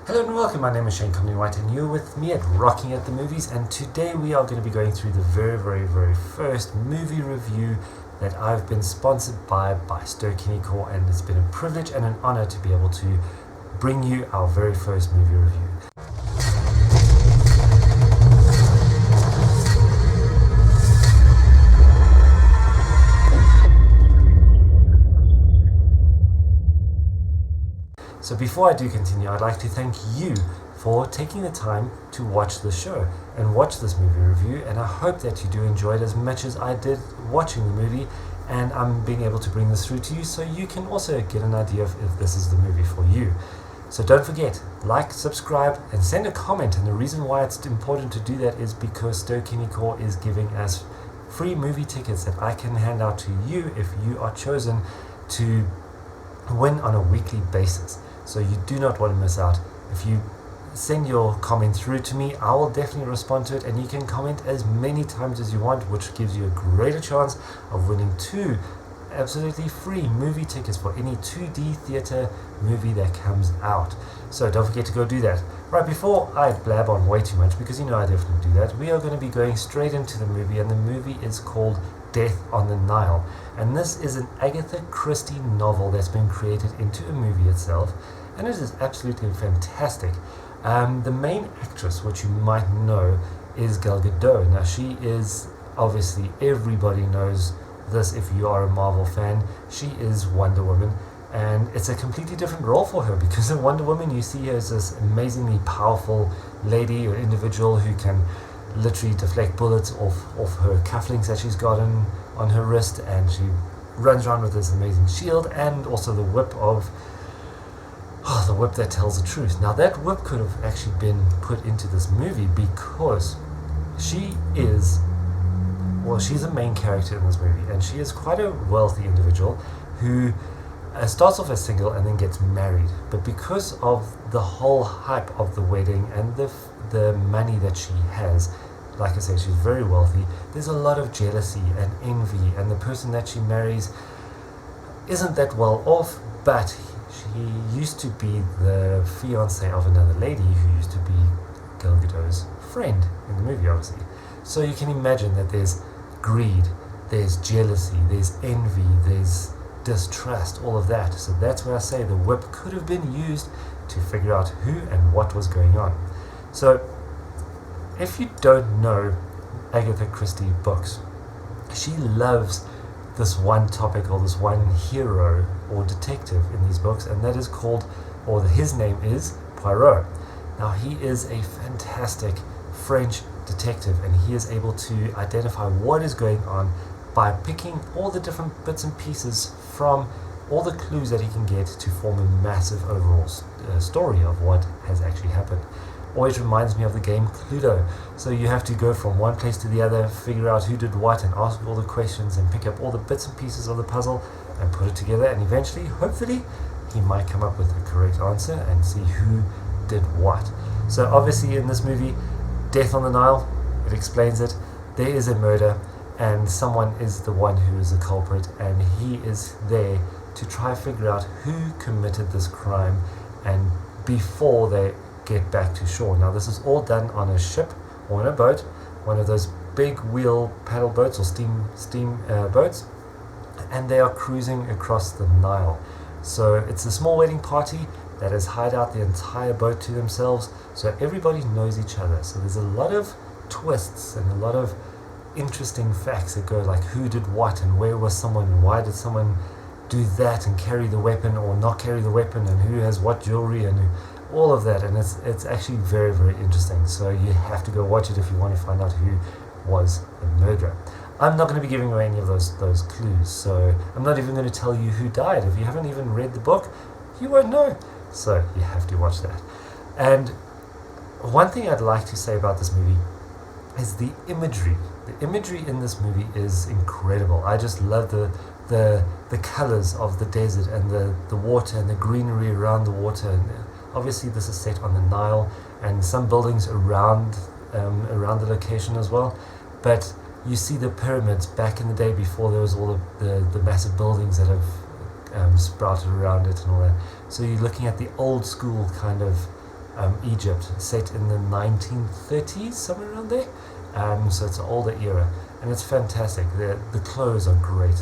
Hello and welcome, my name is Comley-White and you're with me at Rocking at the Movies, and today we are going to be going through the very first movie review that I've been sponsored by Ster-Kinekor, and it's been a privilege and an honor to be able to bring you our very first movie review. So before I do continue, I'd like to thank you for taking the time to watch the show and watch this movie review, and I hope that you do enjoy it as much as I did watching the movie, and I'm being able to bring this through to you so you can also get an idea of if this is the movie for you. So don't forget, like, subscribe, and send a comment, and the reason why it's important to do that is because Ster-Kinekor is giving us free movie tickets that I can hand out to you if you are chosen to win on a weekly basis. So you do not want to miss out. If you send your comment through to me, I will definitely respond to it, and you can comment as many times as you want, which gives you a greater chance of winning 2 absolutely free movie tickets for any 2D theater movie that comes out. So don't forget to go do that. Right, before I blab on way too much, because you know I definitely do that, we are going to be going straight into the movie, and the movie is called Death on the Nile, and this is an Agatha Christie novel that's been created into a movie itself, and it is absolutely fantastic. The main actress, which you might know, is Gal Gadot. Now she is, obviously everybody knows this if you are a Marvel fan, she is Wonder Woman, and it's a completely different role for her, because in Wonder Woman you see her as this amazingly powerful lady or individual who can literally deflect bullets off her cufflinks that she's got on her wrist, and she runs around with this amazing shield and also the whip that tells the truth. Now that whip could have actually been put into this movie because she's a main character in this movie, and she is quite a wealthy individual who starts off as single and then gets married, but because of the whole hype of the wedding and the money that she has, like I say, she's very wealthy, there's a lot of jealousy and envy, and the person that she marries isn't that well off, but she used to be the fiancé of another lady who used to be Gal Gadot's friend in the movie, obviously. So you can imagine that there's greed, there's jealousy, there's envy, there's distrust, all of that. So that's where I say the whip could have been used to figure out who and what was going on. So if you don't know Agatha Christie books, she loves this one topic or this one hero or detective in these books, and that is called, or his name is Poirot. Now he is a fantastic French detective, and he is able to identify what is going on by picking all the different bits and pieces from all the clues that he can get to form a massive overall story of what has actually happened. Always reminds me of the game Cluedo. So you have to go from one place to the other, figure out who did what, and ask all the questions and pick up all the bits and pieces of the puzzle and put it together, and eventually, hopefully, he might come up with the correct answer and see who did what. So obviously in this movie, Death on the Nile, it explains it. There is a murder, and someone is the one who is the culprit, and he is there to try to figure out who committed this crime, and before they get back to shore. Now this is all done on a ship or on a boat, one of those big wheel paddle boats or steam boats, and they are cruising across the Nile. So it's a small wedding party that has hired out the entire boat to themselves, so everybody knows each other. So there's a lot of twists and a lot of interesting facts that go like who did what and where was someone and why did someone do that and carry the weapon or not carry the weapon, and who has what jewelry and all of that, and it's actually very interesting. So you have to go watch it if you want to find out who was the murderer. I'm not going to be giving away any of those clues, so I'm not even going to tell you who died. If you haven't even read the book, you won't know, so you have to watch that. And one thing I'd like to say about this movie is the imagery. The imagery in this movie is incredible. I just love the colors of the desert and the water and the greenery around the water. And obviously this is set on the Nile, and some buildings around the location as well. But you see the pyramids back in the day before there was all the massive buildings that have sprouted around it and all that. So you're looking at the old school kind of Egypt, set in the 1930s, somewhere around there. So it's an older era, and it's fantastic. The clothes are great.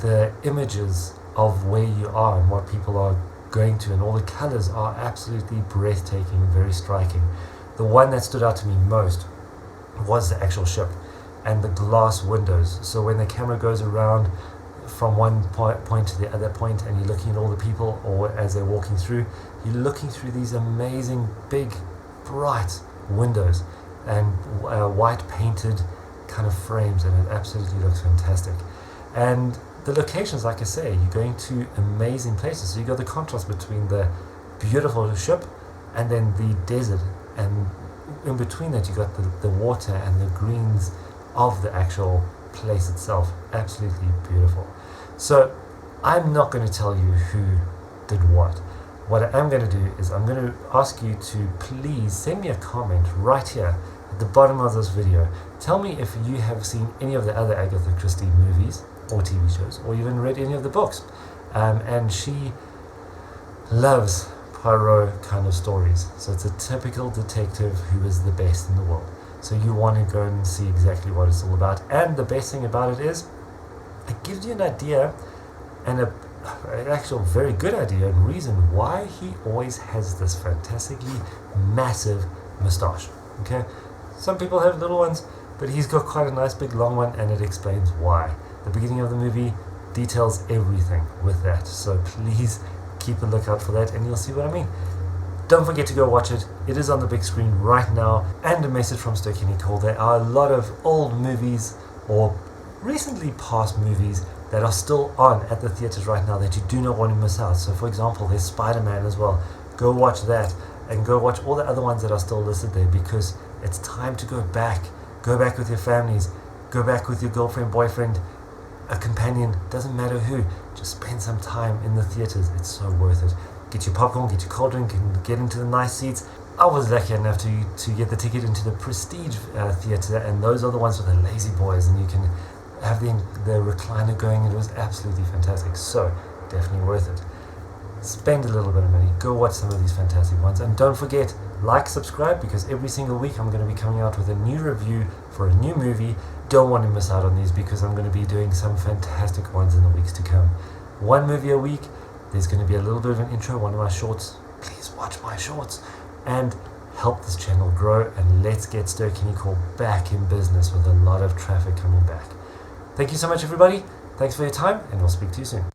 The images of where you are and what people are going to, and all the colors are absolutely breathtaking, very striking. The one that stood out to me most was the actual ship and the glass windows. So when the camera goes around from one point to the other point, and you're looking at all the people, or as they're walking through, you're looking through these amazing big bright windows and white painted kind of frames, and it absolutely looks fantastic. And the locations, like I say, you're going to amazing places. So you got the contrast between the beautiful ship and then the desert, and in between that you got the water and the greens of the actual place itself. Absolutely beautiful. So I'm not going to tell you who did what. What I am going to do is I'm going to ask you to please send me a comment right here at the bottom of this video. Tell me if you have seen any of the other Agatha Christie movies or TV shows, or even read any of the books. And she loves Poirot kind of stories. So it's a typical detective who is the best in the world. So you want to go and see exactly what it's all about. And the best thing about it is, it gives you an idea, and an actual very good idea and reason why he always has this fantastically massive moustache. Okay, some people have little ones, but he's got quite a nice big long one, and it explains why. The beginning of the movie details everything with that, so please keep a lookout for that and you'll see what I mean. Don't forget to go watch it. It is on the big screen right now. And a message from Ster-Kinekor: there are a lot of old movies or recently past movies that are still on at the theaters right now that you do not want to miss out. So for example, there's Spider-Man as well. Go watch that, and go watch all the other ones that are still listed there, because it's time to go back. Go back with your families. Go back with your girlfriend, boyfriend, a companion, doesn't matter who. Just spend some time in the theaters. It's so worth it. Get your popcorn, get your cold drink, and get into the nice seats. I was lucky enough to get the ticket into the Prestige theater, and those are the ones with the lazy boys, and you can have the recliner going. It was absolutely fantastic. So definitely worth it. Spend a little bit of money. Go watch some of these fantastic ones, and don't forget, like, subscribe, because every single week I'm going to be coming out with a new review for a new movie. Don't want to miss out on these, because I'm going to be doing some fantastic ones in the weeks to come. One movie a week. There's going to be a little bit of an intro, one of my shorts. Please watch my shorts and help this channel grow, and let's get Ster-Kinekor back in business with a lot of traffic coming back. Thank you so much, everybody. Thanks for your time, and we'll speak to you soon.